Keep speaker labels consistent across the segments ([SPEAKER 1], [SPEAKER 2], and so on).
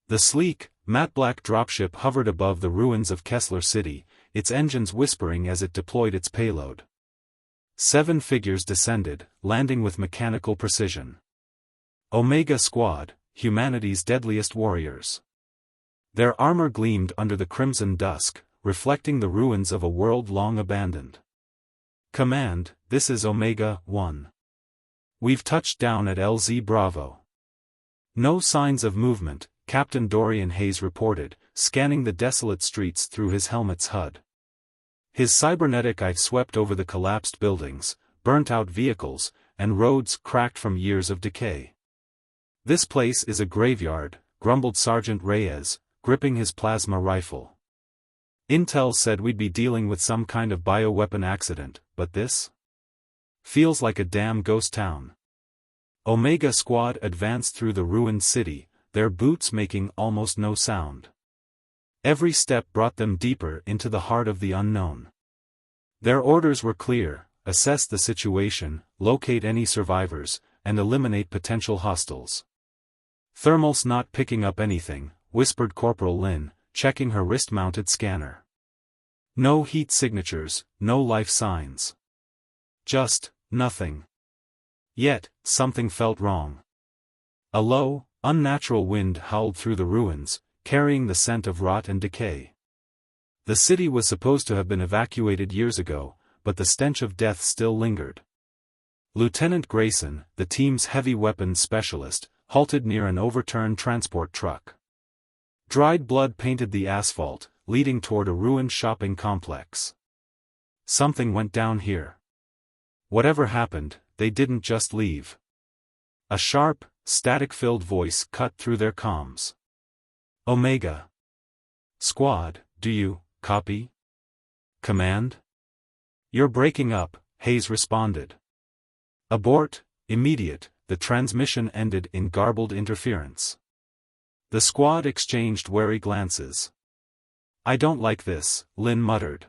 [SPEAKER 1] The sleek, matte-black dropship hovered above the ruins of Kessler City, its engines whispering as it deployed its payload. 7 figures descended, landing with mechanical precision. Omega Squad, humanity's deadliest warriors. Their armor gleamed under the crimson dusk, reflecting the ruins of a world long abandoned. Command, this is Omega 1. We've touched down at LZ Bravo. No signs of movement, Captain Dorian Hayes reported, scanning the desolate streets through his helmet's HUD. His cybernetic eye swept over the collapsed buildings, burnt-out vehicles, and roads cracked from years of decay. This place is a graveyard, grumbled Sergeant Reyes, gripping his plasma rifle. Intel said we'd be dealing with some kind of bioweapon accident, but this feels like a damn ghost town. Omega Squad advanced through the ruined city, their boots making almost no sound. Every step brought them deeper into the heart of the unknown. Their orders were clear: assess the situation, locate any survivors, and eliminate potential hostiles. Thermal's not picking up anything, whispered Corporal Lin, checking her wrist-mounted scanner. No heat signatures, no life signs. Just nothing. Yet, something felt wrong. A low, unnatural wind howled through the ruins, carrying the scent of rot and decay. The city was supposed to have been evacuated years ago, but the stench of death still lingered. Lieutenant Grayson, the team's heavy weapons specialist, halted near an overturned transport truck. Dried blood painted the asphalt, leading toward a ruined shopping complex. Something went down here. Whatever happened, they didn't just leave. A sharp, static-filled voice cut through their comms. Omega Squad, do you copy? Command? You're breaking up, Hayes responded. Abort, immediate. The transmission ended in garbled interference. The squad exchanged wary glances. I don't like this, Lin muttered.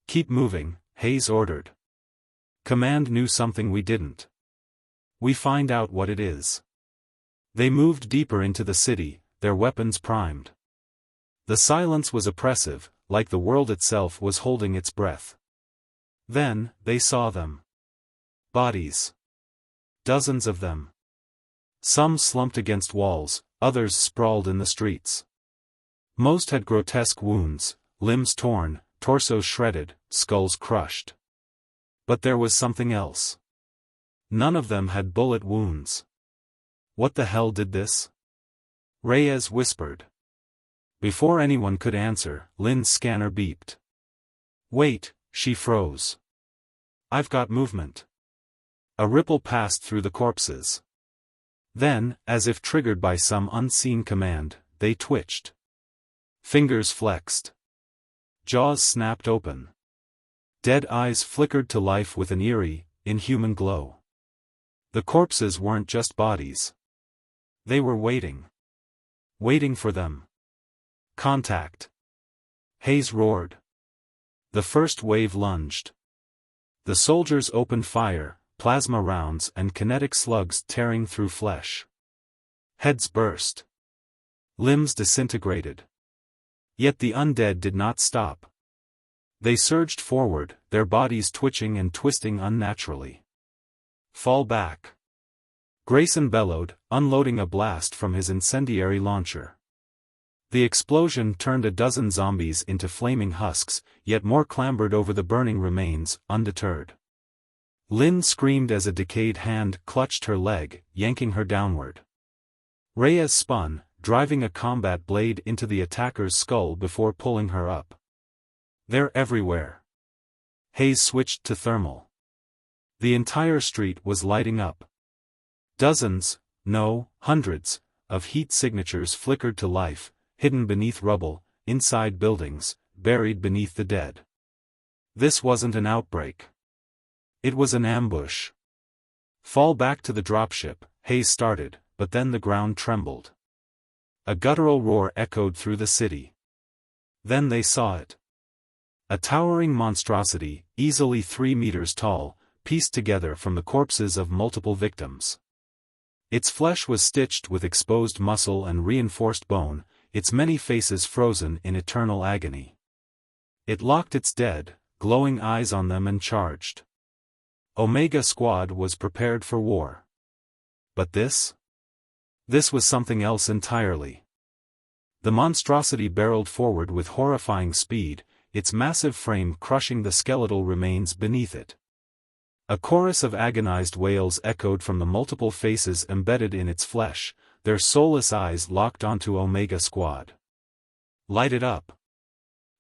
[SPEAKER 1] Keep moving, Hayes ordered. Command knew something we didn't. We find out what it is. They moved deeper into the city, their weapons primed. The silence was oppressive, like the world itself was holding its breath. Then, they saw them. Bodies. Dozens of them. Some slumped against walls, others sprawled in the streets. Most had grotesque wounds, limbs torn, torsos shredded, skulls crushed. But there was something else. None of them had bullet wounds. What the hell did this? Reyes whispered. Before anyone could answer, Lin's scanner beeped. Wait, she froze. I've got movement. A ripple passed through the corpses. Then, as if triggered by some unseen command, they twitched. Fingers flexed. Jaws snapped open. Dead eyes flickered to life with an eerie, inhuman glow. The corpses weren't just bodies. They were waiting. Waiting for them. Contact. Hayes roared. The first wave lunged. The soldiers opened fire, plasma rounds and kinetic slugs tearing through flesh. Heads burst. Limbs disintegrated. Yet the undead did not stop. They surged forward, their bodies twitching and twisting unnaturally. Fall back. Grayson bellowed, unloading a blast from his incendiary launcher. The explosion turned a dozen zombies into flaming husks, yet more clambered over the burning remains, undeterred. Lin screamed as a decayed hand clutched her leg, yanking her downward. Reyes spun, driving a combat blade into the attacker's skull before pulling her up. They're everywhere. Hayes switched to thermal. The entire street was lighting up. Dozens, no, hundreds, of heat signatures flickered to life, hidden beneath rubble, inside buildings, buried beneath the dead. This wasn't an outbreak. It was an ambush. Fall back to the dropship, Hayes started, but then the ground trembled. A guttural roar echoed through the city. Then they saw it. A towering monstrosity, easily 3 meters tall, pieced together from the corpses of multiple victims. Its flesh was stitched with exposed muscle and reinforced bone, its many faces frozen in eternal agony. It locked its dead, glowing eyes on them and charged. Omega Squad was prepared for war. But this? This was something else entirely. The monstrosity barreled forward with horrifying speed, its massive frame crushing the skeletal remains beneath it. A chorus of agonized wails echoed from the multiple faces embedded in its flesh, their soulless eyes locked onto Omega Squad. "Light it up!"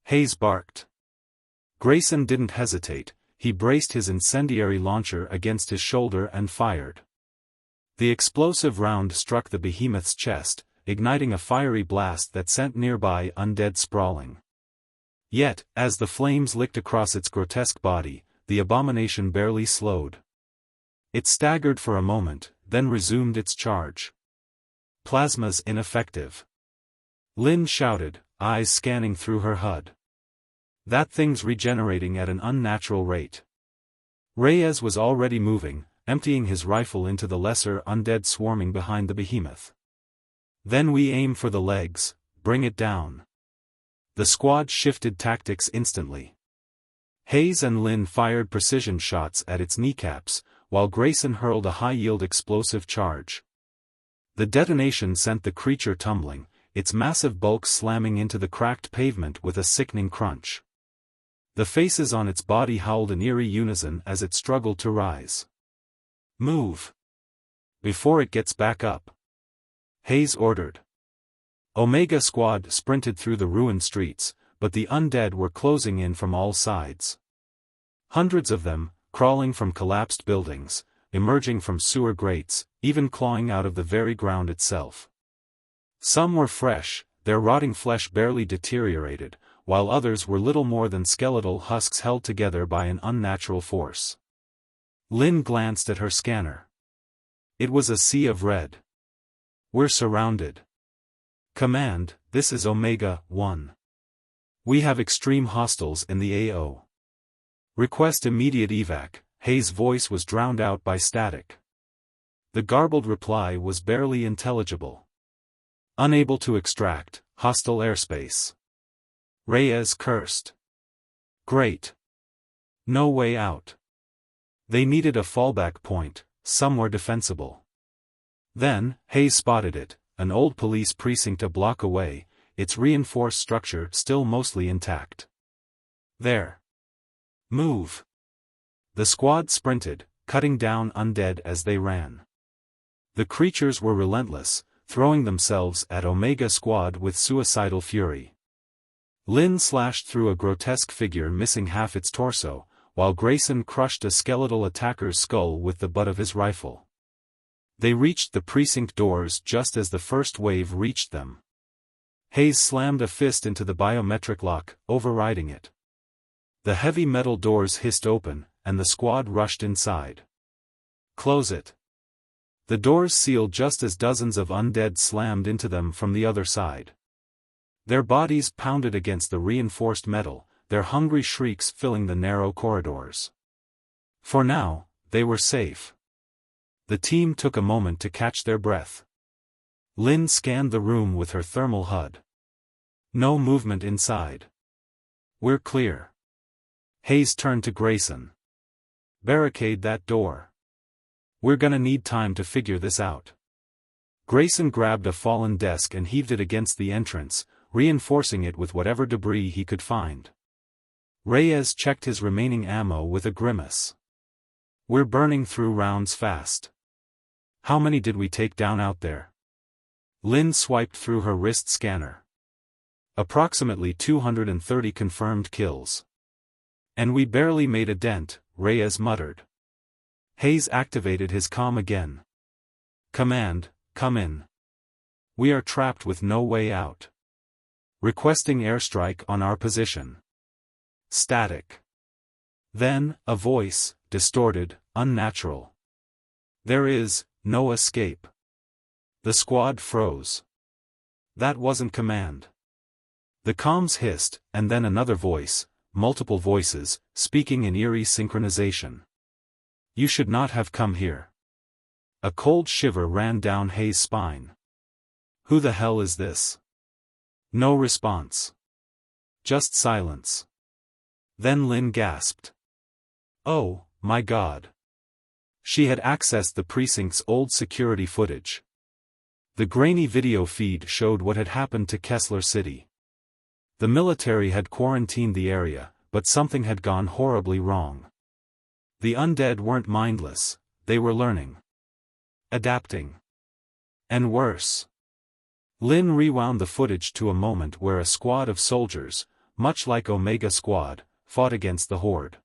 [SPEAKER 1] Hayes barked. Grayson didn't hesitate, he braced his incendiary launcher against his shoulder and fired. The explosive round struck the behemoth's chest, igniting a fiery blast that sent nearby undead sprawling. Yet, as the flames licked across its grotesque body, the abomination barely slowed. It staggered for a moment, then resumed its charge. "Plasma's ineffective," Lynn shouted, eyes scanning through her HUD. "That thing's regenerating at an unnatural rate." Reyes was already moving, emptying his rifle into the lesser undead swarming behind the behemoth. "Then we aim for the legs, bring it down." The squad shifted tactics instantly. Hayes and Lynn fired precision shots at its kneecaps, while Grayson hurled a high-yield explosive charge. The detonation sent the creature tumbling, its massive bulk slamming into the cracked pavement with a sickening crunch. The faces on its body howled in eerie unison as it struggled to rise. "Move! Before it gets back up!" Hayes ordered. Omega Squad sprinted through the ruined streets, but the undead were closing in from all sides. Hundreds of them, crawling from collapsed buildings, emerging from sewer grates, even clawing out of the very ground itself. Some were fresh, their rotting flesh barely deteriorated, while others were little more than skeletal husks held together by an unnatural force. Lynn glanced at her scanner. It was a sea of red. "We're surrounded. Command, this is Omega 1. We have extreme hostiles in the AO. Request immediate evac." Hayes' voice was drowned out by static. The garbled reply was barely intelligible. "Unable to extract, hostile airspace." Reyes cursed. "Great. No way out." They needed a fallback point, somewhere defensible. Then, Hayes spotted it, an old police precinct a block away, its reinforced structure still mostly intact. "There. Move." The squad sprinted, cutting down undead as they ran. The creatures were relentless, throwing themselves at Omega Squad with suicidal fury. Lynn slashed through a grotesque figure missing half its torso, while Grayson crushed a skeletal attacker's skull with the butt of his rifle. They reached the precinct doors just as the first wave reached them. Hayes slammed a fist into the biometric lock, overriding it. The heavy metal doors hissed open, and the squad rushed inside. "Close it." The doors sealed just as dozens of undead slammed into them from the other side. Their bodies pounded against the reinforced metal, their hungry shrieks filling the narrow corridors. For now, they were safe. The team took a moment to catch their breath. Lynn scanned the room with her thermal HUD. No movement inside. "We're clear." Hayes turned to Grayson. "Barricade that door. We're gonna need time to figure this out." Grayson grabbed a fallen desk and heaved it against the entrance, reinforcing it with whatever debris he could find. Reyes checked his remaining ammo with a grimace. "We're burning through rounds fast. How many did we take down out there?" Lynn swiped through her wrist scanner. "Approximately 230 confirmed kills. And we barely made a dent," Reyes muttered. Hayes activated his comm again. "Command, come in. We are trapped with no way out. Requesting airstrike on our position." Static. Then, a voice, distorted, unnatural. "There is no escape." The squad froze. That wasn't command. The comms hissed, and then another voice, multiple voices, speaking in eerie synchronization. "You should not have come here. A cold shiver ran down Hayes' spine. Who the hell is this? No response. Just silence. Then Lynn gasped. Oh, my God. She had accessed the precinct's old security footage. The grainy video feed showed what had happened to Kessler City. The military had quarantined the area, but something had gone horribly wrong. The undead weren't mindless, they were learning. Adapting. And worse. Lynn rewound the footage to a moment where a squad of soldiers, much like Omega Squad, fought against the Horde.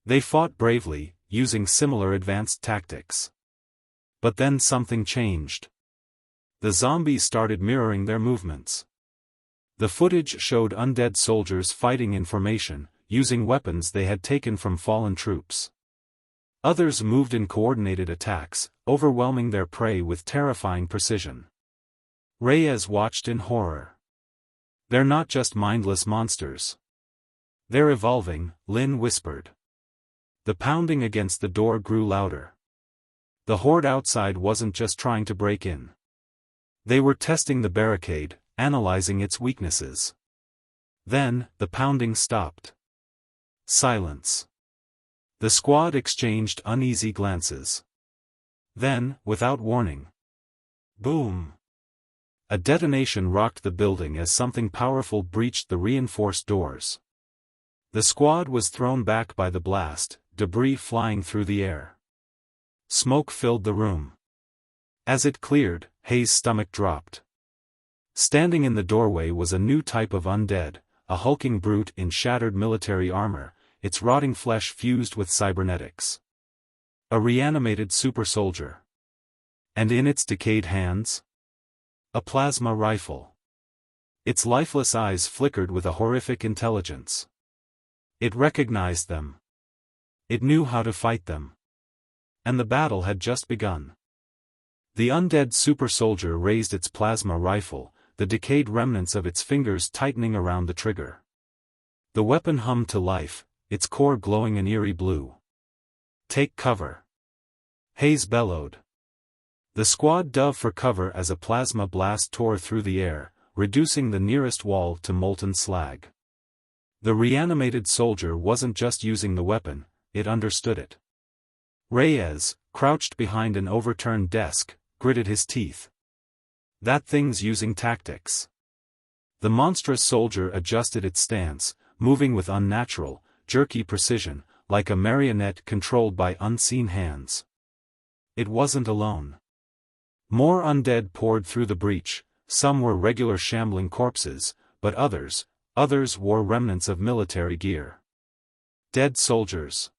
[SPEAKER 1] They fought bravely, using similar advanced tactics. But then something changed. The zombies started mirroring their movements. The footage showed undead soldiers fighting in formation, using weapons they had taken from fallen troops. Others moved in coordinated attacks, overwhelming their prey with terrifying precision. Reyes watched in horror. They're not just mindless monsters. They're evolving, Lynn whispered. The pounding against the door grew louder. The Horde outside wasn't just trying to break in. They were testing the barricade, analyzing its weaknesses. Then, the pounding stopped. Silence. The squad exchanged uneasy glances. Then, without warning. Boom! A detonation rocked the building as something powerful breached the reinforced doors. The squad was thrown back by the blast, debris flying through the air. Smoke filled the room. As it cleared, Hayes' stomach dropped. Standing in the doorway was a new type of undead, a hulking brute in shattered military armor, its rotting flesh fused with cybernetics. A reanimated super soldier. And in its decayed hands? A plasma rifle. Its lifeless eyes flickered with a horrific intelligence. It recognized them. It knew how to fight them. And the battle had just begun. The undead super soldier raised its plasma rifle, the decayed remnants of its fingers tightening around the trigger. The weapon hummed to life, its core glowing an eerie blue. Take cover. Hayes bellowed. The squad dove for cover as a plasma blast tore through the air, reducing the nearest wall to molten slag. The reanimated soldier wasn't just using the weapon, it understood it. Reyes, crouched behind an overturned desk, gritted his teeth. That thing's using tactics. The monstrous soldier adjusted its stance, moving with unnatural, jerky precision, like a marionette controlled by unseen hands. It wasn't alone. More undead poured through the breach, some were regular shambling corpses, but others wore remnants of military gear. Dead soldiers.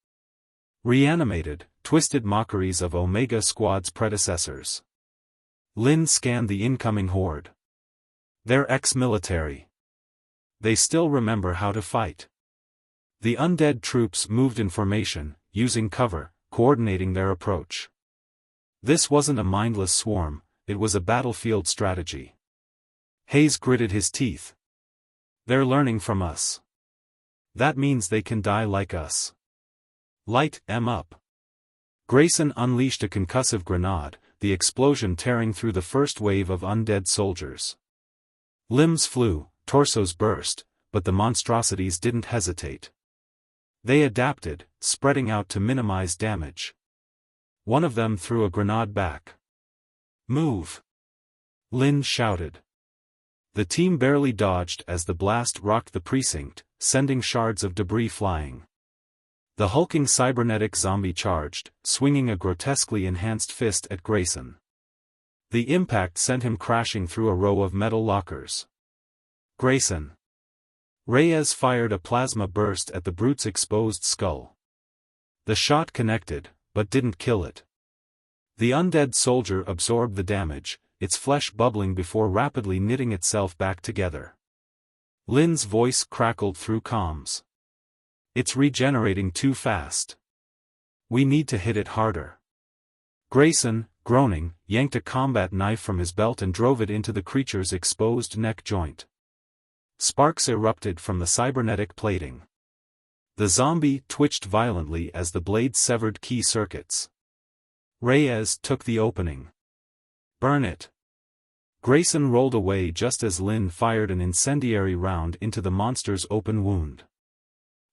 [SPEAKER 1] Reanimated, twisted mockeries of Omega Squad's predecessors. Lynn scanned the incoming horde. They're ex-military. They still remember how to fight. The undead troops moved in formation, using cover, coordinating their approach. This wasn't a mindless swarm, it was a battlefield strategy. Hayes gritted his teeth. They're learning from us. That means they can die like us. Light 'em up. Grayson unleashed a concussive grenade, the explosion tearing through the first wave of undead soldiers. Limbs flew, torsos burst, but the monstrosities didn't hesitate. They adapted, spreading out to minimize damage. One of them threw a grenade back. Move! Lynn shouted. The team barely dodged as the blast rocked the precinct, sending shards of debris flying. The hulking cybernetic zombie charged, swinging a grotesquely enhanced fist at Grayson. The impact sent him crashing through a row of metal lockers. Grayson. Reyes fired a plasma burst at the brute's exposed skull. The shot connected, but didn't kill it. The undead soldier absorbed the damage, its flesh bubbling before rapidly knitting itself back together. Lynn's voice crackled through comms. It's regenerating too fast. We need to hit it harder. Grayson, groaning, yanked a combat knife from his belt and drove it into the creature's exposed neck joint. Sparks erupted from the cybernetic plating. The zombie twitched violently as the blade severed key circuits. Reyes took the opening. Burn it. Grayson rolled away just as Lynn fired an incendiary round into the monster's open wound.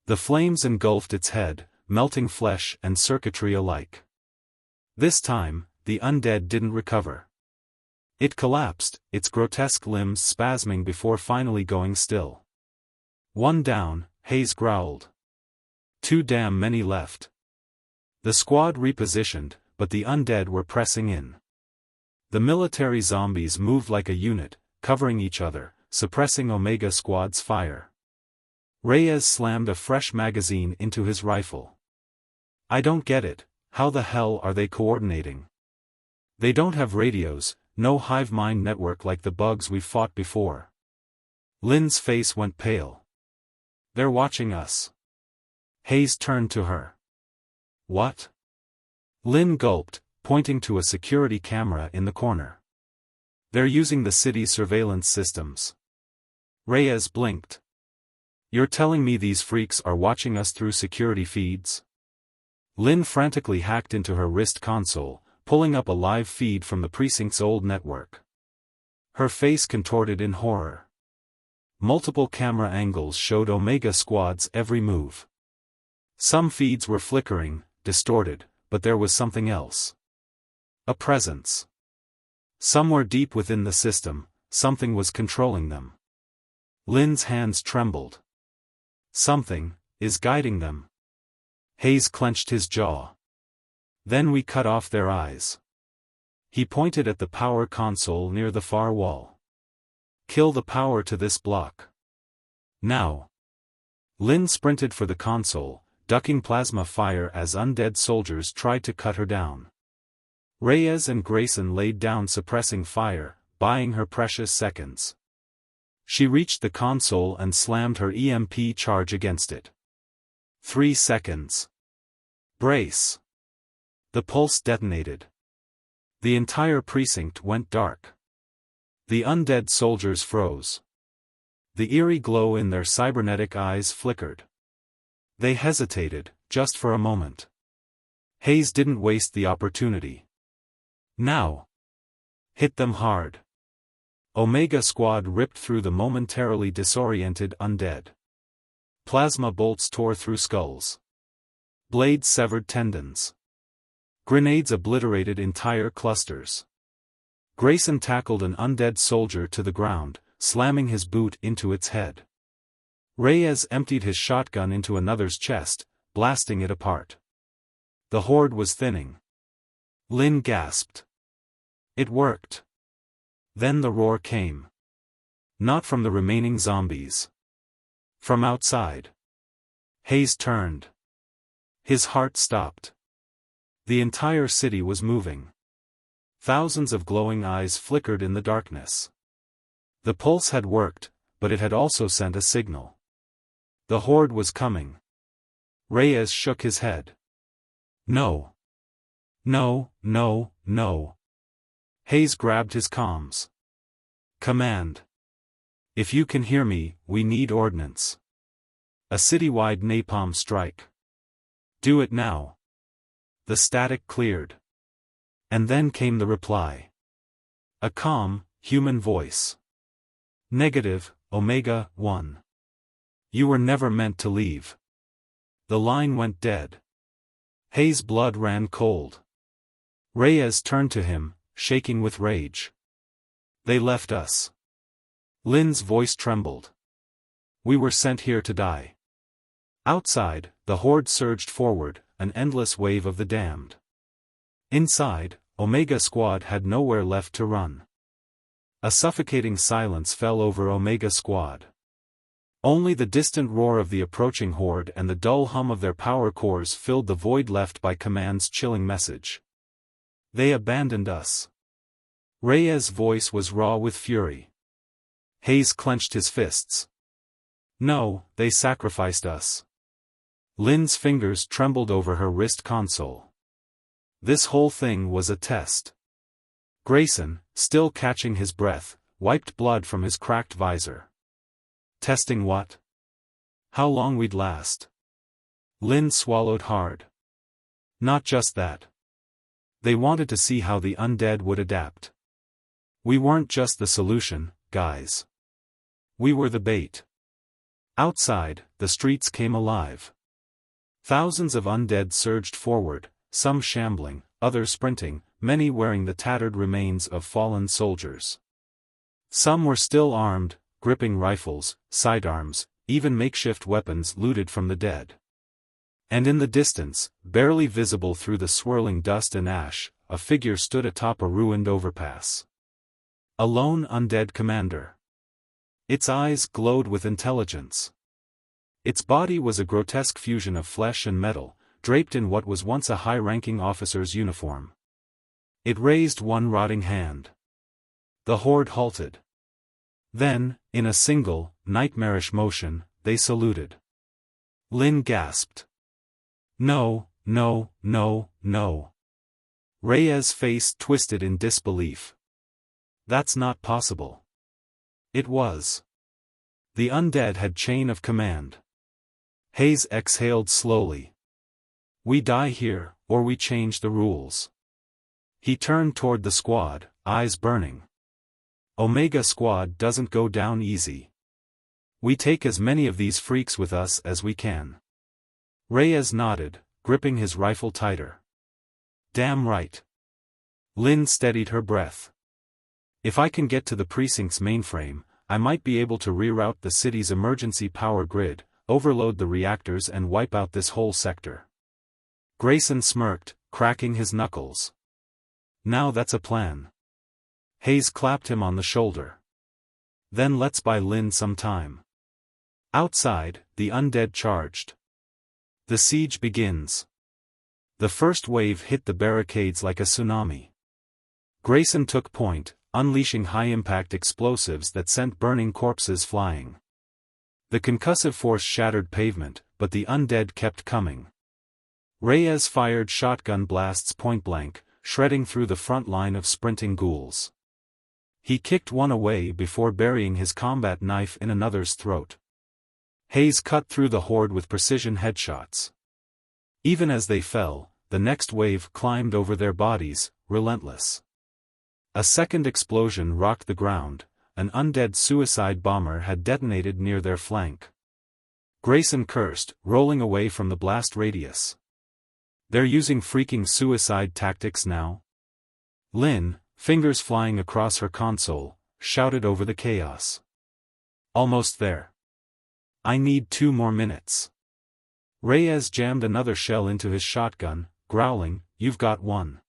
[SPEAKER 1] The flames engulfed its head, melting flesh and circuitry alike. This time, the undead didn't recover. It collapsed, its grotesque limbs spasming before finally going still. One down, Hayes growled. Too damn many left. The squad repositioned, but the undead were pressing in. The military zombies moved like a unit, covering each other, suppressing Omega Squad's fire. Reyes slammed a fresh magazine into his rifle. I don't get it, how the hell are they coordinating? They don't have radios, no hive mind network like the bugs we've fought before. Lynn's face went pale. They're watching us. Hayes turned to her. What? Lynn gulped, pointing to a security camera in the corner. They're using the city's surveillance systems. Reyes blinked. You're telling me these freaks are watching us through security feeds? Lynn frantically hacked into her wrist console, pulling up a live feed from the precinct's old network. Her face contorted in horror. Multiple camera angles showed Omega Squad's every move. Some feeds were flickering, distorted, but there was something else. A presence. Somewhere deep within the system, something was controlling them. Lynn's hands trembled. Something is guiding them. Hayes clenched his jaw. Then we cut off their eyes. He pointed at the power console near the far wall. Kill the power to this block. Now. Lynn sprinted for the console, ducking plasma fire as undead soldiers tried to cut her down. Reyes and Grayson laid down suppressing fire, buying her precious seconds. She reached the console and slammed her EMP charge against it. 3 seconds. Brace. The pulse detonated. The entire precinct went dark. The undead soldiers froze. The eerie glow in their cybernetic eyes flickered. They hesitated, just for a moment. Hayes didn't waste the opportunity. Now. Hit them hard. Omega Squad ripped through the momentarily disoriented undead. Plasma bolts tore through skulls. Blades severed tendons. Grenades obliterated entire clusters. Grayson tackled an undead soldier to the ground, slamming his boot into its head. Reyes emptied his shotgun into another's chest, blasting it apart. The horde was thinning. Lynn gasped. It worked. Then the roar came. Not from the remaining zombies. From outside. Hayes turned. His heart stopped. The entire city was moving. Thousands of glowing eyes flickered in the darkness. The pulse had worked, but it had also sent a signal. The horde was coming. Reyes shook his head. No. No, no, no. Hayes grabbed his comms. Command. If you can hear me, we need ordnance. A citywide napalm strike. Do it now. The static cleared. And then came the reply. A calm, human voice. Negative, Omega 1. You were never meant to leave. The line went dead. Hayes' blood ran cold. Reyes turned to him, shaking with rage. They left us. Lynn's voice trembled. We were sent here to die. Outside, the horde surged forward, an endless wave of the damned. Inside, Omega Squad had nowhere left to run. A suffocating silence fell over Omega Squad. Only the distant roar of the approaching horde and the dull hum of their power cores filled the void left by Command's chilling message. They abandoned us. Reyes' voice was raw with fury. Hayes clenched his fists. No, they sacrificed us. Lynn's fingers trembled over her wrist console. This whole thing was a test. Grayson, still catching his breath, wiped blood from his cracked visor. Testing what? How long we'd last. Lynn swallowed hard. Not just that. They wanted to see how the undead would adapt. We weren't just the solution, guys. We were the bait. Outside, the streets came alive. Thousands of undead surged forward, some shambling, others sprinting, many wearing the tattered remains of fallen soldiers. Some were still armed, gripping rifles, sidearms, even makeshift weapons looted from the dead. And in the distance, barely visible through the swirling dust and ash, a figure stood atop a ruined overpass. A lone undead commander. Its eyes glowed with intelligence. Its body was a grotesque fusion of flesh and metal, draped in what was once a high-ranking officer's uniform. It raised one rotting hand. The horde halted. Then, in a single, nightmarish motion, they saluted. Lin gasped. No, no, no, no. Reyes' face twisted in disbelief. That's not possible. It was. The undead had chain of command. Hayes exhaled slowly. We die here, or we change the rules. He turned toward the squad, eyes burning. Omega Squad doesn't go down easy. We take as many of these freaks with us as we can. Reyes nodded, gripping his rifle tighter. Damn right. Lin steadied her breath. If I can get to the precinct's mainframe, I might be able to reroute the city's emergency power grid, overload the reactors and wipe out this whole sector. Grayson smirked, cracking his knuckles. Now that's a plan. Hayes clapped him on the shoulder. Then let's buy Lin some time. Outside, the undead charged. The siege begins. The first wave hit the barricades like a tsunami. Grayson took point, unleashing high-impact explosives that sent burning corpses flying. The concussive force shattered pavement, but the undead kept coming. Reyes fired shotgun blasts point-blank, shredding through the front line of sprinting ghouls. He kicked one away before burying his combat knife in another's throat. Hayes cut through the horde with precision headshots. Even as they fell, the next wave climbed over their bodies, relentless. A second explosion rocked the ground. An undead suicide bomber had detonated near their flank. Grayson cursed, rolling away from the blast radius. They're using freaking suicide tactics now? Lin, fingers flying across her console, shouted over the chaos. Almost there. I need 2 more minutes. Reyes jammed another shell into his shotgun, growling, "You've got one."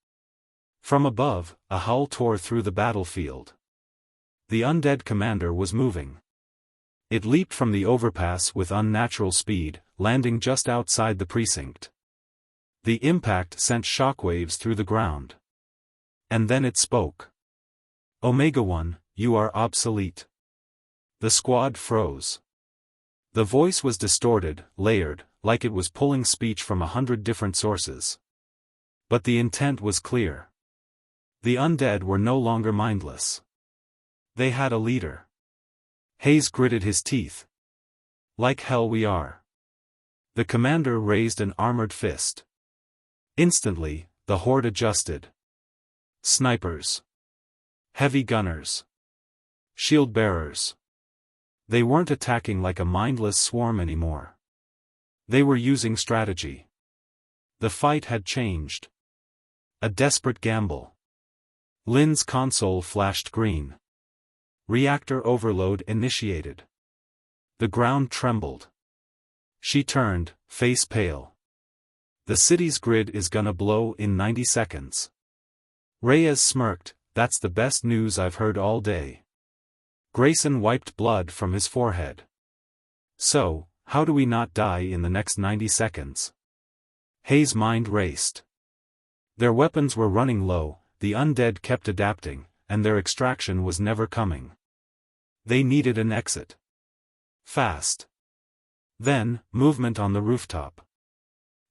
[SPEAKER 1] From above, a howl tore through the battlefield. The undead commander was moving. It leaped from the overpass with unnatural speed, landing just outside the precinct. The impact sent shockwaves through the ground. And then it spoke. Omega-1, you are obsolete. The squad froze. The voice was distorted, layered, like it was pulling speech from 100 different sources. But the intent was clear. The undead were no longer mindless. They had a leader. Hayes gritted his teeth. Like hell we are. The commander raised an armored fist. Instantly, the horde adjusted. Snipers. Heavy gunners. Shield bearers. They weren't attacking like a mindless swarm anymore. They were using strategy. The fight had changed. A desperate gamble. Lin's console flashed green. Reactor overload initiated. The ground trembled. She turned, face pale. The city's grid is gonna blow in 90 seconds. Reyes smirked, "That's the best news I've heard all day." Grayson wiped blood from his forehead. So, how do we not die in the next 90 seconds? Hayes' mind raced. Their weapons were running low, the undead kept adapting, and their extraction was never coming. They needed an exit. Fast. Then, movement on the rooftop.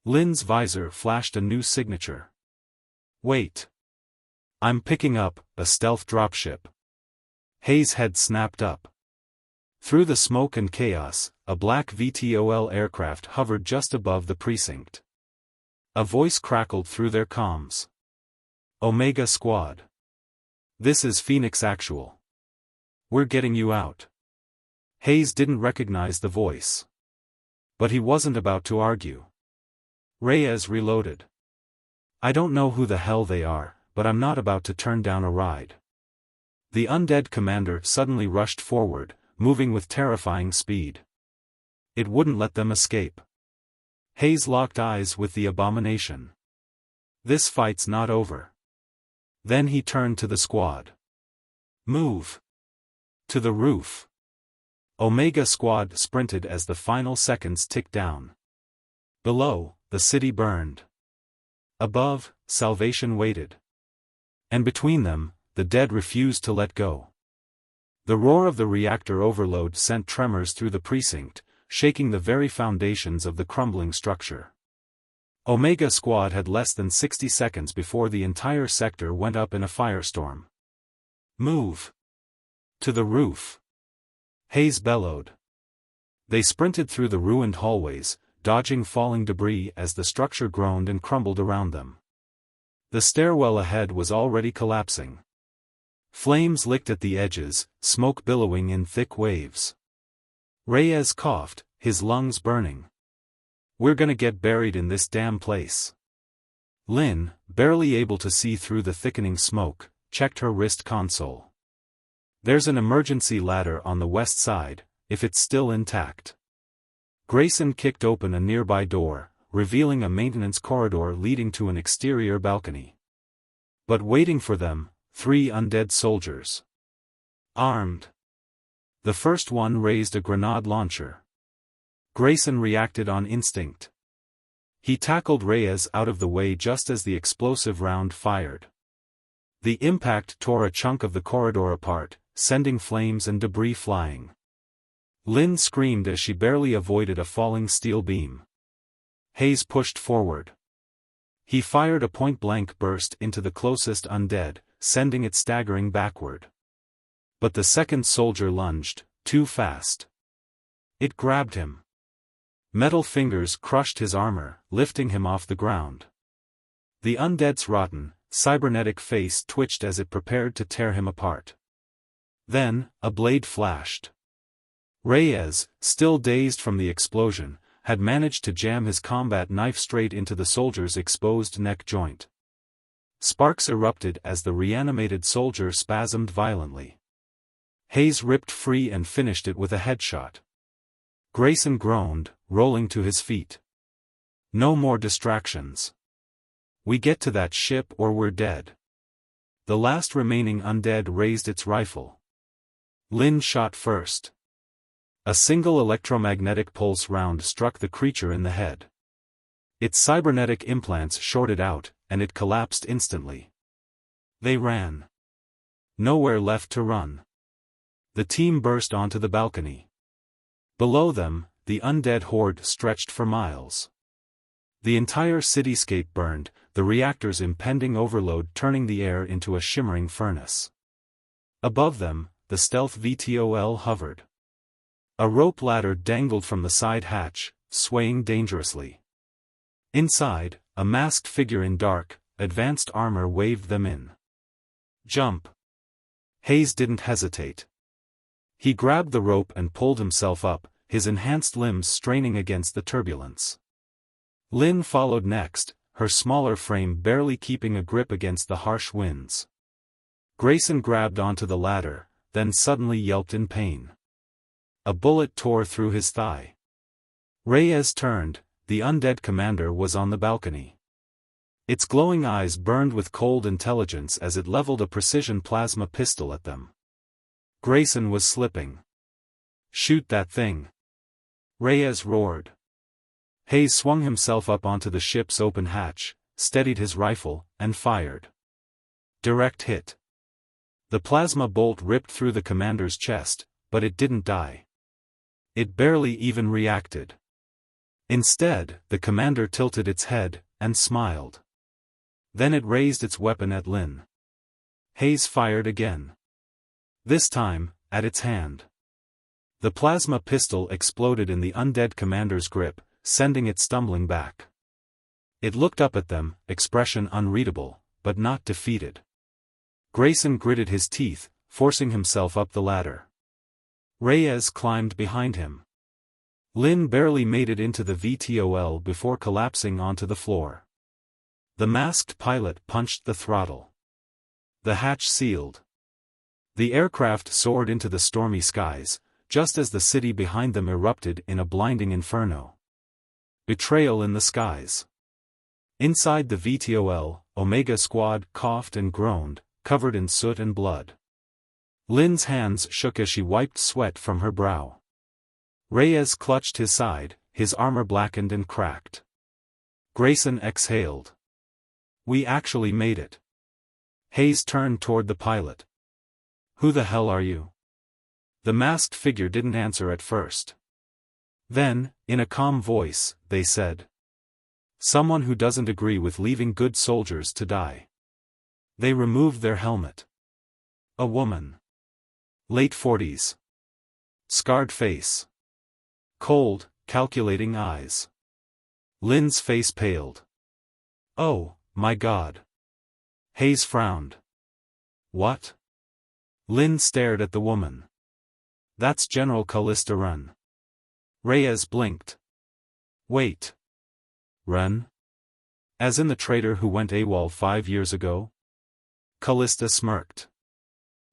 [SPEAKER 1] Lin's visor flashed a new signature. Wait. I'm picking up a stealth dropship. Hayes' head snapped up. Through the smoke and chaos, a black VTOL aircraft hovered just above the precinct. A voice crackled through their comms. Omega Squad. This is Phoenix Actual. We're getting you out. Hayes didn't recognize the voice. But he wasn't about to argue. Reyes reloaded. I don't know who the hell they are, but I'm not about to turn down a ride. The undead commander suddenly rushed forward, moving with terrifying speed. It wouldn't let them escape. Hayes locked eyes with the abomination. This fight's not over. Then he turned to the squad. Move. To the roof. Omega Squad sprinted as the final seconds ticked down. Below, the city burned. Above, salvation waited. And between them, the dead refused to let go. The roar of the reactor overload sent tremors through the precinct, shaking the very foundations of the crumbling structure. Omega Squad had less than 60 seconds before the entire sector went up in a firestorm. Move. To the roof. Hayes bellowed. They sprinted through the ruined hallways, dodging falling debris as the structure groaned and crumbled around them. The stairwell ahead was already collapsing. Flames licked at the edges, smoke billowing in thick waves. Reyes coughed, his lungs burning. We're gonna get buried in this damn place. Lynn, barely able to see through the thickening smoke, checked her wrist console. There's an emergency ladder on the west side, if it's still intact. Grayson kicked open a nearby door, revealing a maintenance corridor leading to an exterior balcony. But waiting for them, 3 undead soldiers. Armed. The first one raised a grenade launcher. Grayson reacted on instinct. He tackled Reyes out of the way just as the explosive round fired. The impact tore a chunk of the corridor apart, sending flames and debris flying. Lynn screamed as she barely avoided a falling steel beam. Hayes pushed forward. He fired a point-blank burst into the closest undead, sending it staggering backward. But the second soldier lunged, too fast. It grabbed him. Metal fingers crushed his armor, lifting him off the ground. The undead's rotten, cybernetic face twitched as it prepared to tear him apart. Then, a blade flashed. Reyes, still dazed from the explosion, had managed to jam his combat knife straight into the soldier's exposed neck joint. Sparks erupted as the reanimated soldier spasmed violently. Hayes ripped free and finished it with a headshot. Grayson groaned, rolling to his feet. No more distractions. We get to that ship or we're dead. The last remaining undead raised its rifle. Lynn shot first. A single electromagnetic pulse round struck the creature in the head. Its cybernetic implants shorted out, and it collapsed instantly. They ran. Nowhere left to run. The team burst onto the balcony. Below them, the undead horde stretched for miles. The entire cityscape burned, the reactor's impending overload turning the air into a shimmering furnace. Above them, the stealth VTOL hovered. A rope ladder dangled from the side hatch, swaying dangerously. Inside, a masked figure in dark, advanced armor waved them in. Jump. Hayes didn't hesitate. He grabbed the rope and pulled himself up, his enhanced limbs straining against the turbulence. Lynn followed next, her smaller frame barely keeping a grip against the harsh winds. Grayson grabbed onto the ladder, then suddenly yelped in pain. A bullet tore through his thigh. Reyes turned, the undead commander was on the balcony. Its glowing eyes burned with cold intelligence as it leveled a precision plasma pistol at them. Grayson was slipping. Shoot that thing. Reyes roared. Hayes swung himself up onto the ship's open hatch, steadied his rifle, and fired. Direct hit. The plasma bolt ripped through the commander's chest, but it didn't die. It barely even reacted. Instead, the commander tilted its head, and smiled. Then it raised its weapon at Lynn. Hayes fired again. This time, at its hand. The plasma pistol exploded in the undead commander's grip, sending it stumbling back. It looked up at them, expression unreadable, but not defeated. Grayson gritted his teeth, forcing himself up the ladder. Reyes climbed behind him. Lynn barely made it into the VTOL before collapsing onto the floor. The masked pilot punched the throttle. The hatch sealed. The aircraft soared into the stormy skies, just as the city behind them erupted in a blinding inferno. Betrayal in the skies. Inside the VTOL, Omega Squad coughed and groaned, covered in soot and blood. Lynn's hands shook as she wiped sweat from her brow. Reyes clutched his side, his armor blackened and cracked. Grayson exhaled. We actually made it. Hayes turned toward the pilot. Who the hell are you? The masked figure didn't answer at first. Then, in a calm voice, they said. Someone who doesn't agree with leaving good soldiers to die. They removed their helmet. A woman. Late 40s. Scarred face. Cold, calculating eyes. Lynn's face paled. Oh, my God. Hayes frowned. What? Lynn stared at the woman. That's General Callista Run. Reyes blinked. Wait. Run? As in the traitor who went AWOL 5 years ago? Callista smirked.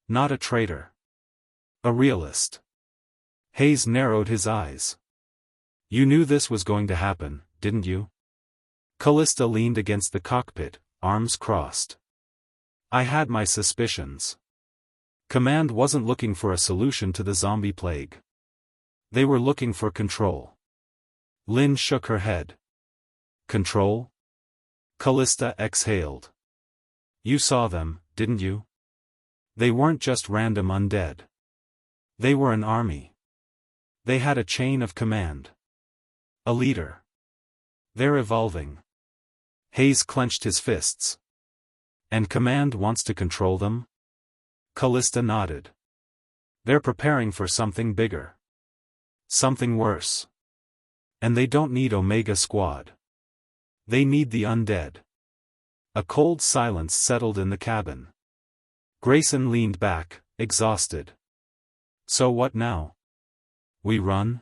[SPEAKER 1] Not a traitor. A realist. Hayes narrowed his eyes. You knew this was going to happen, didn't you? Callista leaned against the cockpit, arms crossed. I had my suspicions. Command wasn't looking for a solution to the zombie plague. They were looking for control. Lynn shook her head. Control? Callista exhaled. You saw them, didn't you? They weren't just random undead. They were an army. They had a chain of command. A leader. They're evolving. Hayes clenched his fists. And command wants to control them? Callista nodded. They're preparing for something bigger. Something worse. And they don't need Omega Squad. They need the undead. A cold silence settled in the cabin. Grayson leaned back, exhausted. So what now? We run?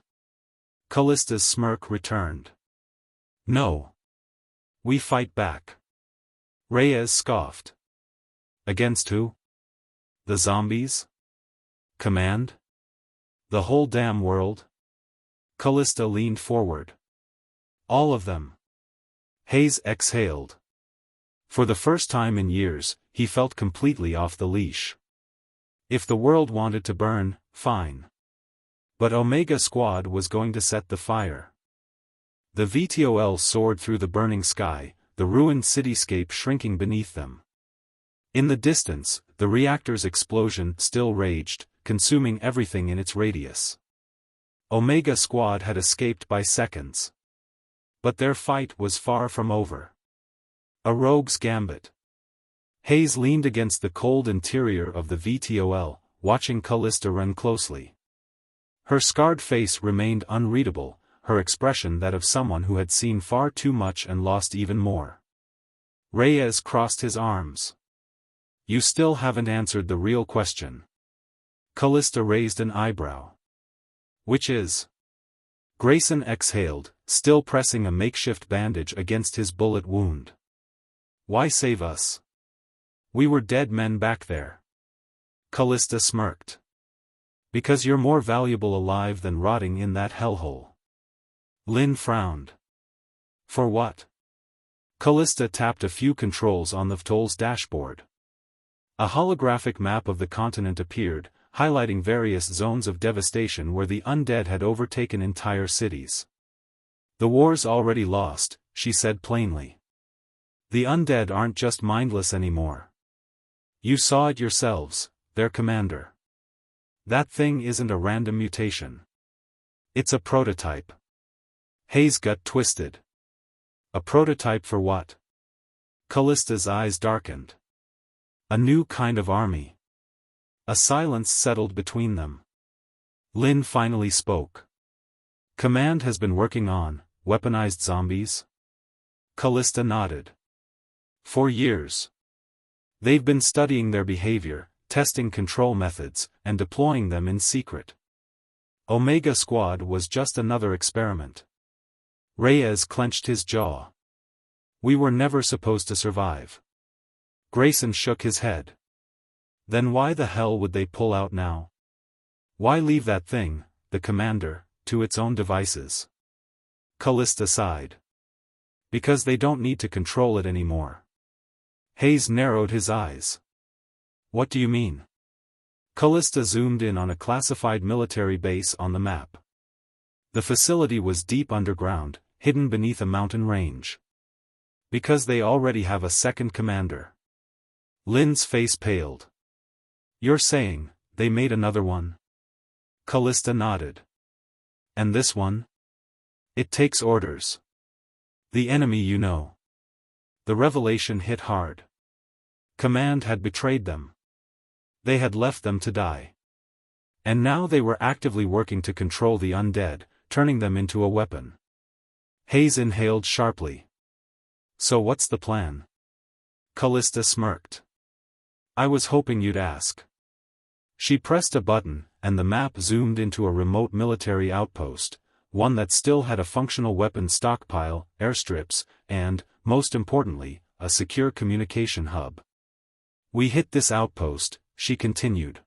[SPEAKER 1] Callista's smirk returned. No. We fight back. Reyes scoffed. Against who? The zombies? Command? The whole damn world? Callista leaned forward. All of them. Hayes exhaled. For the first time in years, he felt completely off the leash. If the world wanted to burn, fine. But Omega Squad was going to set the fire. The VTOL soared through the burning sky, the ruined cityscape shrinking beneath them. In the distance, the reactor's explosion still raged, consuming everything in its radius. Omega Squad had escaped by seconds. But their fight was far from over. A rogue's gambit. Hayes leaned against the cold interior of the VTOL, watching Callista run closely. Her scarred face remained unreadable, her expression that of someone who had seen far too much and lost even more. Reyes crossed his arms. You still haven't answered the real question. Callista raised an eyebrow. Which is? Grayson exhaled, still pressing a makeshift bandage against his bullet wound. Why save us? We were dead men back there. Callista smirked. Because you're more valuable alive than rotting in that hellhole. Lynn frowned. For what? Callista tapped a few controls on the VTOL's dashboard. A holographic map of the continent appeared, highlighting various zones of devastation where the undead had overtaken entire cities. The war's already lost, she said plainly. The undead aren't just mindless anymore. You saw it yourselves, their commander. That thing isn't a random mutation. It's a prototype. Hayes' gut twisted. A prototype for what? Callista's eyes darkened. A new kind of army. A silence settled between them. Lynn finally spoke. Command has been working on weaponized zombies? Callista nodded. For years. They've been studying their behavior, testing control methods, and deploying them in secret. Omega Squad was just another experiment. Reyes clenched his jaw. We were never supposed to survive. Grayson shook his head. Then why the hell would they pull out now? Why leave that thing, the commander, to its own devices? Callista sighed. Because they don't need to control it anymore. Hayes narrowed his eyes. What do you mean? Callista zoomed in on a classified military base on the map. The facility was deep underground, hidden beneath a mountain range. Because they already have a second commander. Lynn's face paled. You're saying, they made another one? Callista nodded. And this one? It takes orders. The enemy, you know. The revelation hit hard. Command had betrayed them. They had left them to die. And now they were actively working to control the undead, turning them into a weapon. Hayes inhaled sharply. So what's the plan? Callista smirked. I was hoping you'd ask. She pressed a button, and the map zoomed into a remote military outpost, one that still had a functional weapon stockpile, airstrips, and, most importantly, a secure communication hub. We hit this outpost, she continued.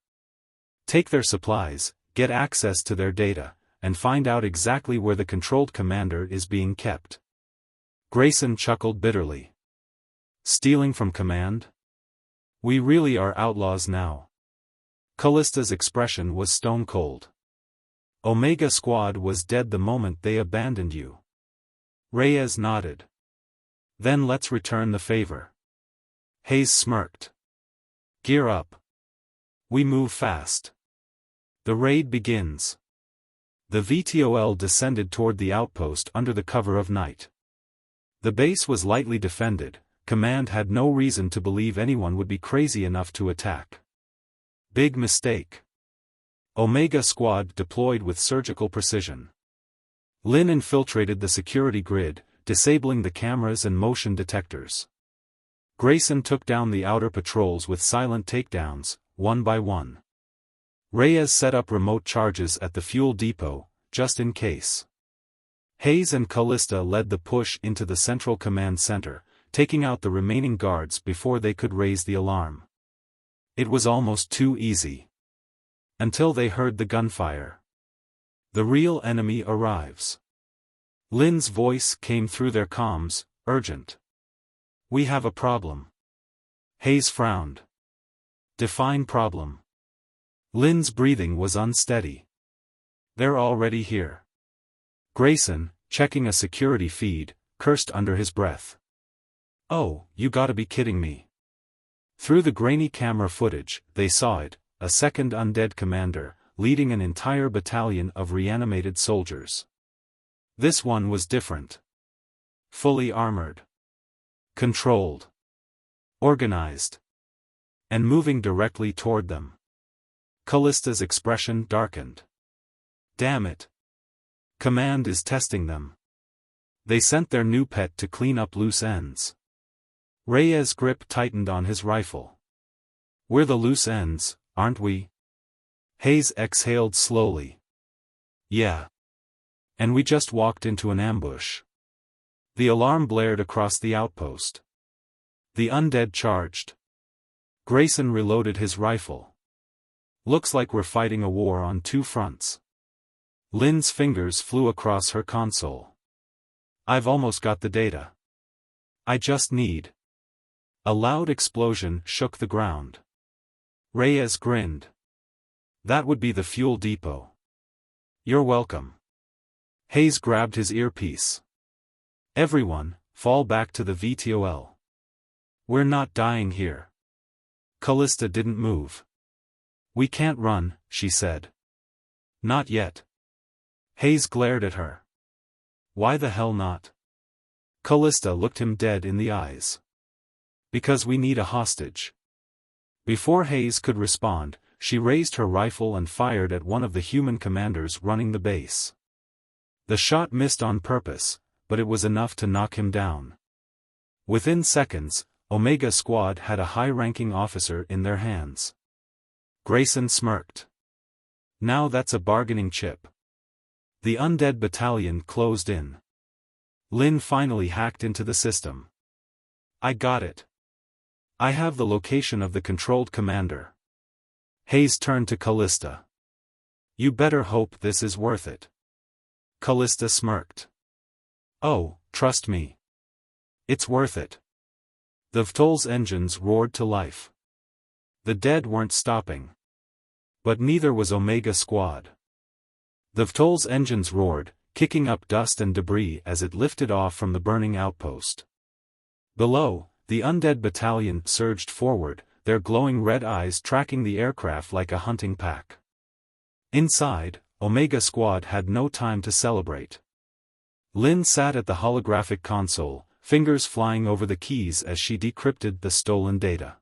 [SPEAKER 1] Take their supplies, get access to their data, and find out exactly where the controlled commander is being kept. Grayson chuckled bitterly. Stealing from command? We really are outlaws now. Callista's expression was stone cold. Omega Squad was dead the moment they abandoned you. Reyes nodded. Then let's return the favor. Hayes smirked. Gear up. We move fast. The raid begins. The VTOL descended toward the outpost under the cover of night. The base was lightly defended. Command had no reason to believe anyone would be crazy enough to attack. Big mistake. Omega Squad deployed with surgical precision. Lynn infiltrated the security grid, disabling the cameras and motion detectors. Grayson took down the outer patrols with silent takedowns, one by one. Reyes set up remote charges at the fuel depot, just in case. Hayes and Callista led the push into the central command center, taking out the remaining guards before they could raise the alarm. It was almost too easy. Until they heard the gunfire. The real enemy arrives. Lynn's voice came through their comms, urgent. We have a problem. Hayes frowned. Define problem. Lynn's breathing was unsteady. They're already here. Grayson, checking a security feed, cursed under his breath. Oh, you gotta be kidding me. Through the grainy camera footage, they saw it, a second undead commander, leading an entire battalion of reanimated soldiers. This one was different. Fully armored. Controlled. Organized. And moving directly toward them. Callista's expression darkened. Damn it. Command is testing them. They sent their new pet to clean up loose ends. Reyes' grip tightened on his rifle. We're the loose ends, aren't we? Hayes exhaled slowly. Yeah. And we just walked into an ambush. The alarm blared across the outpost. The undead charged. Grayson reloaded his rifle. Looks like we're fighting a war on two fronts. Lynn's fingers flew across her console. I've almost got the data. I just need. A loud explosion shook the ground. Reyes grinned. That would be the fuel depot. You're welcome. Hayes grabbed his earpiece. Everyone, fall back to the VTOL. We're not dying here. Callista didn't move. We can't run, she said. Not yet. Hayes glared at her. Why the hell not? Callista looked him dead in the eyes. Because we need a hostage. Before Hayes could respond, she raised her rifle and fired at one of the human commanders running the base. The shot missed on purpose, but it was enough to knock him down. Within seconds, Omega Squad had a high-ranking officer in their hands. Grayson smirked. Now that's a bargaining chip. The Undead battalion closed in. Lynn finally hacked into the system. I got it. I have the location of the controlled commander. Hayes turned to Callista. You better hope this is worth it. Callista smirked. Oh, trust me. It's worth it. The VTOL's engines roared to life. The dead weren't stopping. But neither was Omega Squad. The VTOL's engines roared, kicking up dust and debris as it lifted off from the burning outpost. Below, the Undead battalion surged forward, their glowing red eyes tracking the aircraft like a hunting pack. Inside, Omega Squad had no time to celebrate. Lynn sat at the holographic console, fingers flying over the keys as she decrypted the stolen data.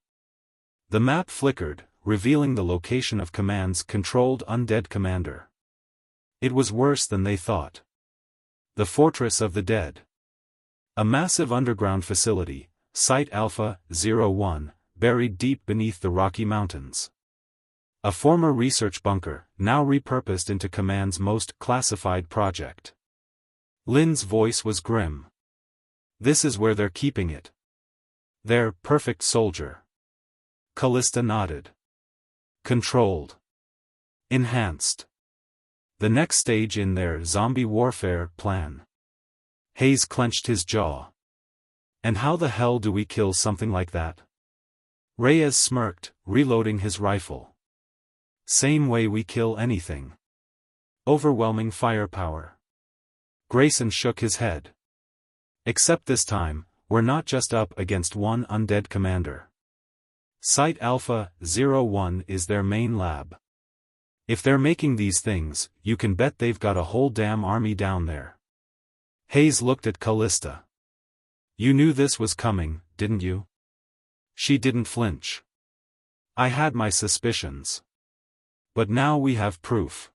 [SPEAKER 1] The map flickered, revealing the location of Command's controlled Undead commander. It was worse than they thought. The Fortress of the Dead. A massive underground facility, Site Alpha-01, buried deep beneath the Rocky Mountains. A former research bunker, now repurposed into Command's most classified project. Lynn's voice was grim. This is where they're keeping it. Their perfect soldier. Callista nodded. Controlled. Enhanced. The next stage in their zombie warfare plan. Hayes clenched his jaw. And how the hell do we kill something like that? Reyes smirked, reloading his rifle. Same way we kill anything. Overwhelming firepower. Grayson shook his head. Except this time, we're not just up against one Undead commander. Site Alpha-01 is their main lab. If they're making these things, you can bet they've got a whole damn army down there. Hayes looked at Callista. You knew this was coming, didn't you? She didn't flinch. I had my suspicions. But now we have proof.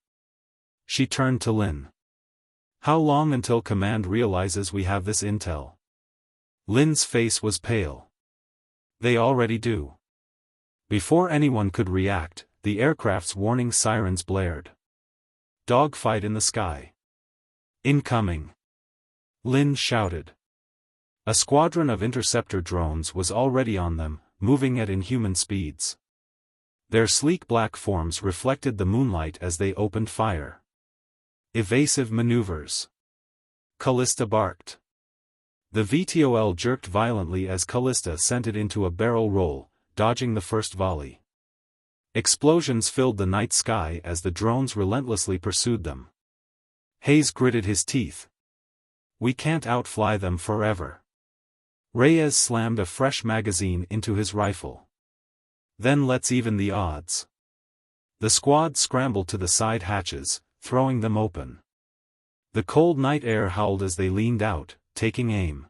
[SPEAKER 1] She turned to Lynn. How long until Command realizes we have this intel? Lynn's face was pale. They already do. Before anyone could react, the aircraft's warning sirens blared. Dogfight in the sky. Incoming. Lynn shouted. A squadron of interceptor drones was already on them, moving at inhuman speeds. Their sleek black forms reflected the moonlight as they opened fire. Evasive maneuvers. Callista barked. The VTOL jerked violently as Callista sent it into a barrel roll, dodging the first volley. Explosions filled the night sky as the drones relentlessly pursued them. Hayes gritted his teeth. We can't outfly them forever. Reyes slammed a fresh magazine into his rifle. Then let's even the odds. The squad scrambled to the side hatches, throwing them open. The cold night air howled as they leaned out, taking aim.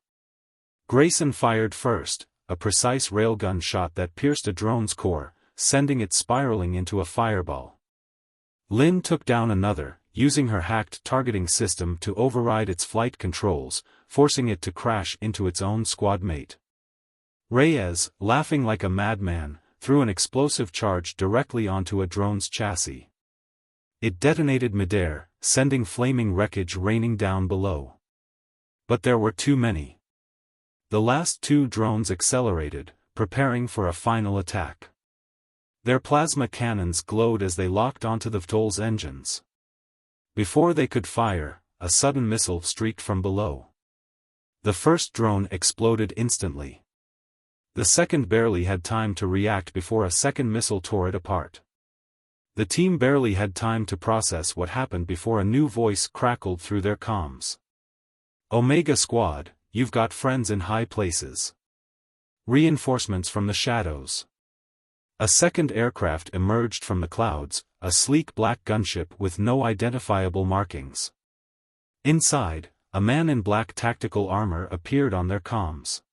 [SPEAKER 1] Grayson fired first, a precise railgun shot that pierced a drone's core, sending it spiraling into a fireball. Lynn took down another, using her hacked targeting system to override its flight controls, forcing it to crash into its own squad mate. Reyes, laughing like a madman, threw an explosive charge directly onto a drone's chassis. It detonated midair, sending flaming wreckage raining down below. But there were too many. The last two drones accelerated, preparing for a final attack. Their plasma cannons glowed as they locked onto the VTOL's engines. Before they could fire, a sudden missile streaked from below. The first drone exploded instantly. The second barely had time to react before a second missile tore it apart. The team barely had time to process what happened before a new voice crackled through their comms. Omega Squad, you've got friends in high places. Reinforcements from the shadows. A second aircraft emerged from the clouds, a sleek black gunship with no identifiable markings. Inside, a man in black tactical armor appeared on their comms.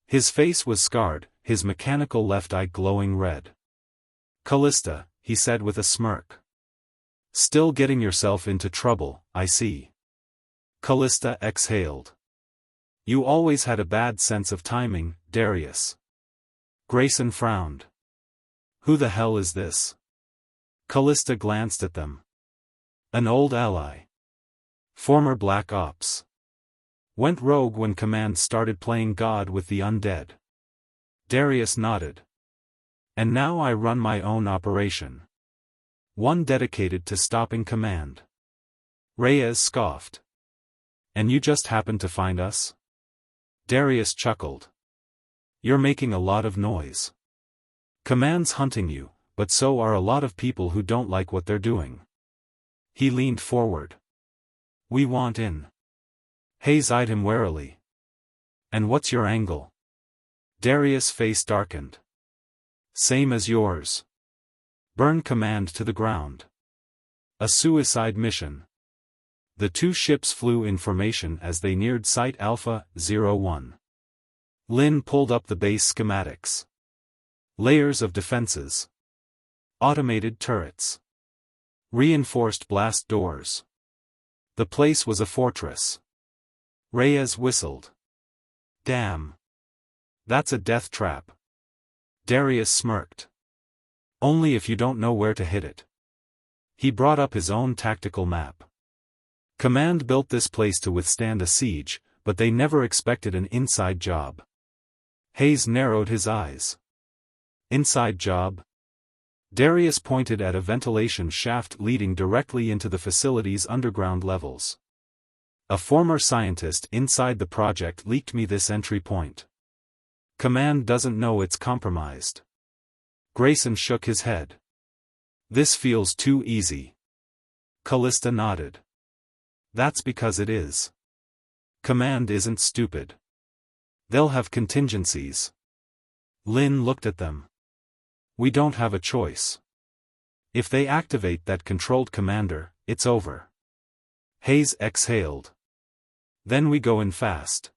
[SPEAKER 1] His face was scarred, his mechanical left eye glowing red. Callista, he said with a smirk. Still getting yourself into trouble, I see. Callista exhaled. You always had a bad sense of timing, Darius. Grayson frowned. Who the hell is this? Callista glanced at them. An old ally. Former Black Ops. Went rogue when Command started playing God with the Undead. Darius nodded. And now I run my own operation. One dedicated to stopping Command. Reyes scoffed. And you just happened to find us? Darius chuckled. You're making a lot of noise. Command's hunting you, but so are a lot of people who don't like what they're doing. He leaned forward. We want in. Hayes eyed him warily. And what's your angle? Darius' face darkened. Same as yours. Burn Command to the ground. A suicide mission. The two ships flew in formation as they neared Site Alpha 01. Lynn pulled up the base schematics. Layers of defenses. Automated turrets. Reinforced blast doors. The place was a fortress. Reyes whistled. Damn. That's a death trap. Darius smirked. Only if you don't know where to hit it. He brought up his own tactical map. Command built this place to withstand a siege, but they never expected an inside job. Hayes narrowed his eyes. Inside job? Darius pointed at a ventilation shaft leading directly into the facility's underground levels. A former scientist inside the project leaked me this entry point. Command doesn't know it's compromised. Grayson shook his head. This feels too easy. Callista nodded. That's because it is. Command isn't stupid. They'll have contingencies. Lynn looked at them. We don't have a choice. If they activate that controlled commander, it's over. Hayes exhaled. Then we go in fast.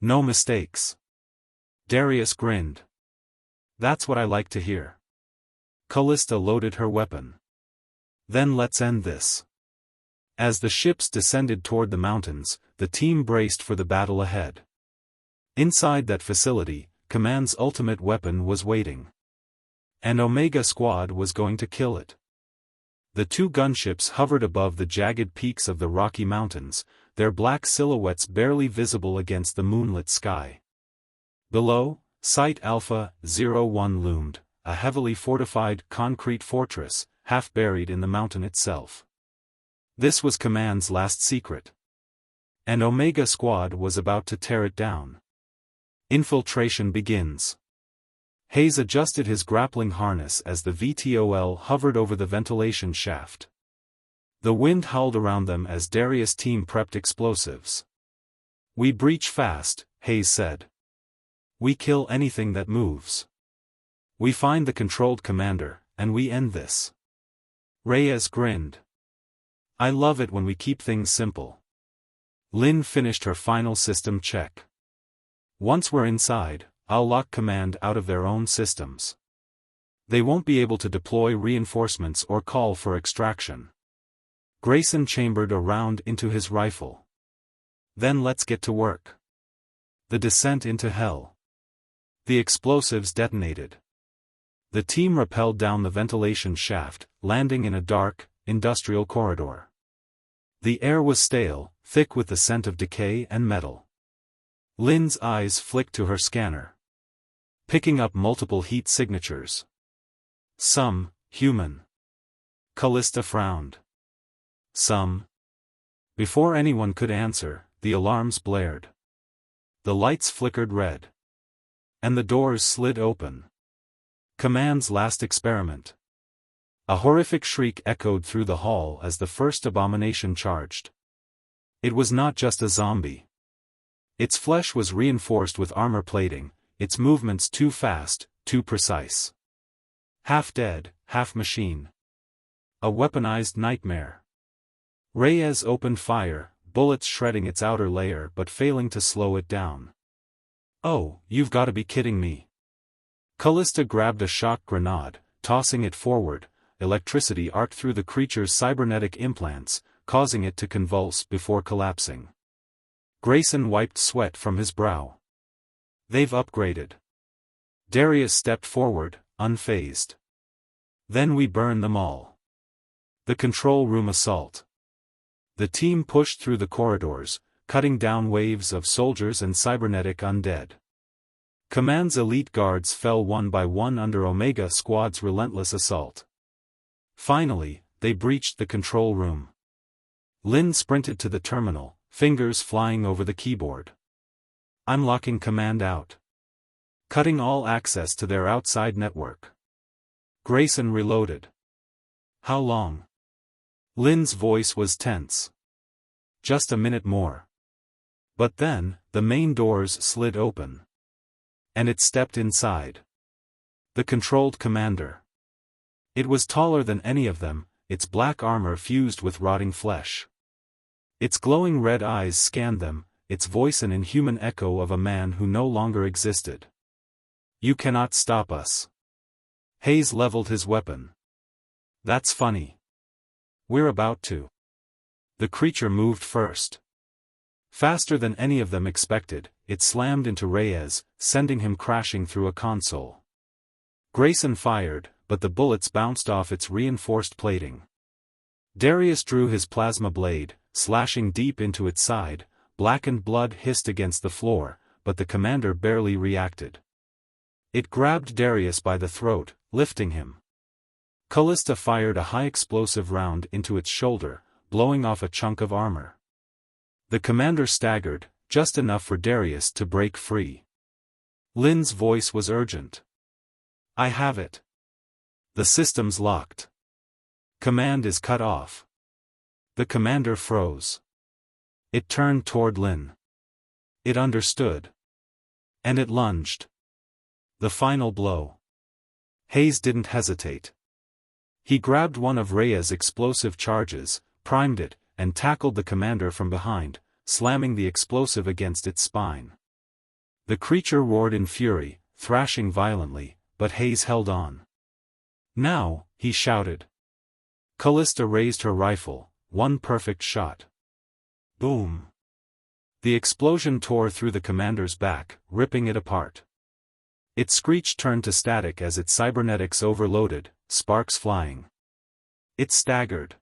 [SPEAKER 1] No mistakes. Darius grinned. That's what I like to hear. Callista loaded her weapon. Then let's end this. As the ships descended toward the mountains, the team braced for the battle ahead. Inside that facility, Command's ultimate weapon was waiting. An Omega squad was going to kill it. The two gunships hovered above the jagged peaks of the Rocky Mountains, their black silhouettes barely visible against the moonlit sky. Below, Site Alpha 01 loomed, a heavily fortified concrete fortress, half buried in the mountain itself. This was Command's last secret. An Omega squad was about to tear it down. Infiltration begins. Hayes adjusted his grappling harness as the VTOL hovered over the ventilation shaft. The wind howled around them as Darius' team prepped explosives. We breach fast, Hayes said. We kill anything that moves. We find the controlled commander, and we end this. Reyes grinned. I love it when we keep things simple. Lynn finished her final system check. Once we're inside, I'll lock Command out of their own systems. They won't be able to deploy reinforcements or call for extraction. Grayson chambered a round into his rifle. Then let's get to work. The descent into hell. The explosives detonated. The team rappelled down the ventilation shaft, landing in a dark, industrial corridor. The air was stale, thick with the scent of decay and metal. Lynn's eyes flicked to her scanner. Picking up multiple heat signatures. Some, human. Callista frowned. Some. Before anyone could answer, the alarms blared. The lights flickered red. And the doors slid open. Command's last experiment. A horrific shriek echoed through the hall as the first abomination charged. It was not just a zombie. Its flesh was reinforced with armor plating, its movements too fast, too precise. Half dead, half machine. A weaponized nightmare. Reyes opened fire, bullets shredding its outer layer but failing to slow it down. Oh, you've got to be kidding me. Callista grabbed a shock grenade, tossing it forward. Electricity arced through the creature's cybernetic implants, causing it to convulse before collapsing. Grayson wiped sweat from his brow. They've upgraded. Darius stepped forward, unfazed. Then we burn them all. The control room assault. The team pushed through the corridors, cutting down waves of soldiers and cybernetic undead. Command's elite guards fell one by one under Omega Squad's relentless assault. Finally, they breached the control room. Lin sprinted to the terminal, fingers flying over the keyboard. I'm locking Command out. Cutting all access to their outside network. Grayson reloaded. How long? Lin's voice was tense. Just a minute more. But then, the main doors slid open. And it stepped inside. The controlled commander. It was taller than any of them, its black armor fused with rotting flesh. Its glowing red eyes scanned them, its voice an inhuman echo of a man who no longer existed. You cannot stop us. Hayes leveled his weapon. That's funny. We're about to. The creature moved first. Faster than any of them expected, it slammed into Reyes, sending him crashing through a console. Grayson fired, but the bullets bounced off its reinforced plating. Darius drew his plasma blade, slashing deep into its side. Blackened blood hissed against the floor, but the commander barely reacted. It grabbed Darius by the throat, lifting him. Callista fired a high-explosive round into its shoulder, blowing off a chunk of armor. The commander staggered, just enough for Darius to break free. Lin's voice was urgent. I have it. The system's locked. Command is cut off. The commander froze. It turned toward Lin. It understood. And it lunged. The final blow. Hayes didn't hesitate. He grabbed one of Reyes' explosive charges, primed it, and tackled the commander from behind, slamming the explosive against its spine. The creature roared in fury, thrashing violently, but Hayes held on. Now, he shouted. Callista raised her rifle, one perfect shot. Boom. The explosion tore through the commander's back, ripping it apart. Its screech turned to static as its cybernetics overloaded, sparks flying. It staggered.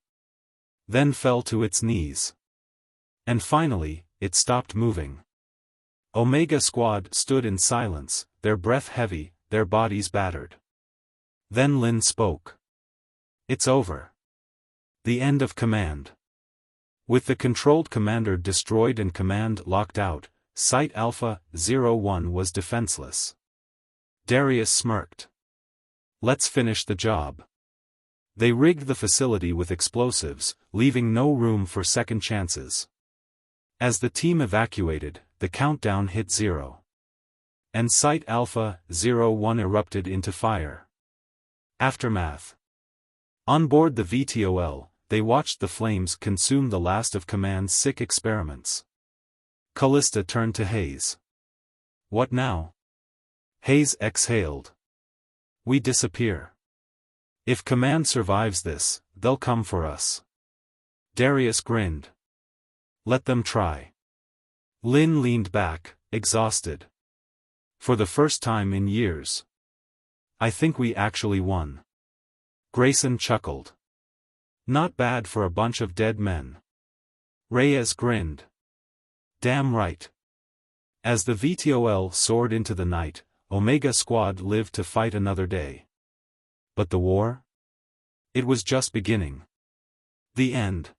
[SPEAKER 1] Then fell to its knees. And finally, it stopped moving. Omega Squad stood in silence, their breath heavy, their bodies battered. Then Lin spoke. It's over. The end of Command. With the controlled commander destroyed and Command locked out, Site Alpha 01 was defenseless. Darius smirked. Let's finish the job. They rigged the facility with explosives, leaving no room for second chances. As the team evacuated, the countdown hit 0. And Site Alpha 01 erupted into fire. Aftermath. On board the VTOL, they watched the flames consume the last of Command's sick experiments. Callista turned to Hayes. What now? Hayes exhaled. We disappear. If Command survives this, they'll come for us. Darius grinned. Let them try. Lin leaned back, exhausted. For the first time in years. I think we actually won. Grayson chuckled. Not bad for a bunch of dead men. Reyes grinned. Damn right. As the VTOL soared into the night, Omega Squad lived to fight another day. But the war? It was just beginning. The end.